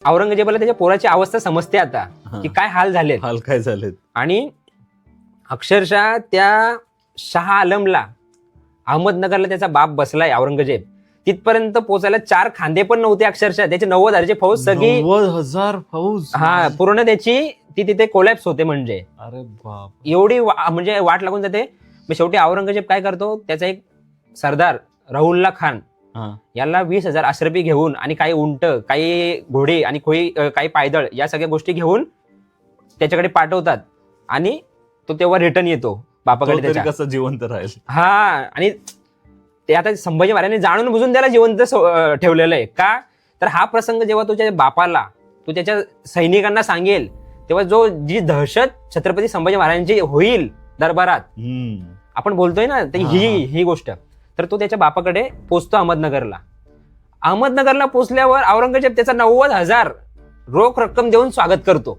औरंगजेबाला त्याच्या पोराची अवस्था समजते आता की काय हाल झालेत. हाल काय झालेत. आणि अक्षरशः त्या शाह आलमला अहमदनगरला त्याचा बाप बसलाय औरंगजेब, तिथपर्यंत पोहोचायला 4 खांदे पण नव्हते. अक्षरशः त्याचे 90,000ची फौज सगळी 90,000 फौज. हा पूर्ण त्याची ती तिथे कोलॅप्स होते. म्हणजे अरे बाप, एवढी म्हणजे वाट लागून जाते. मग शेवटी औरंगजेब काय करतो, त्याचा एक सरदार राहुल्ला खान याला 20,000 अश्रफी घेऊन आणि काही उंट, काही घोडे आणि काही पायदळ या सगळ्या गोष्टी घेऊन त्याच्याकडे पाठवतात. आणि तो तेव्हा रिटर्न येतो बापाकडे त्याच्या. कसं जिवंत राहील. हा, आणि ते आता संभाजी महाराजांनी जाणून बुजून त्याला जिवंत ठेवलेलं आहे. का तर हा प्रसंग जेव्हा तुझ्या बापाला, तू त्याच्या सैनिकांना सांगेल, तेव्हा जी दहशत छत्रपती संभाजी महाराजांची होईल दरबारात, आपण बोलतोय ना, ही गोष्ट. तर तो त्याच्या बापाकडे पोचतो अहमदनगरला. अहमदनगरला पोचल्यावर औरंगजेब त्याचा 90,000 रोख रक्कम देऊन स्वागत करतो.